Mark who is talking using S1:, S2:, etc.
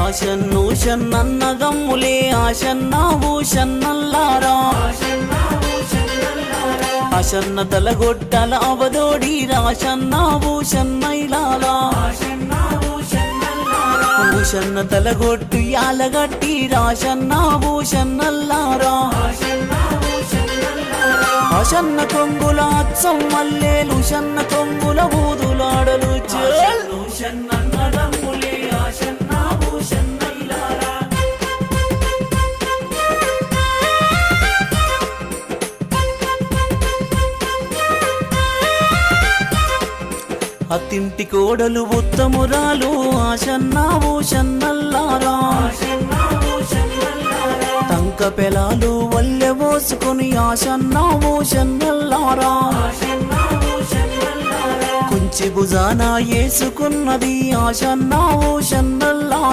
S1: ఆశన్ను షన్నన్నదమ్ములే ఆశన్న భూషన్నల్లారా ఆశన్న తలగొట్టల అవదోడి రాశన్న భూషన్నైలారా భూషన్న తలగొట్టు యాలగట్టి రాశన్న భూషన్నల్లారా ఆశన్న కొంగుల అచ్చం మల్లేలు షన్న కొంగుల బూదులాడలు షన్నన్నదమ్ములే ఆశన్న భూషన్నైలారా అత్తింటి కోడలు ఉత్తమురాలు ఆశన్న భూషన్నల్లారా తంక పెలాలు వల్లె పోసుకొని ఆశన్న భూషన్నల్లారా కుంచి భుజాన వేసుకున్నది ఆశన్న భూషన్నల్లారా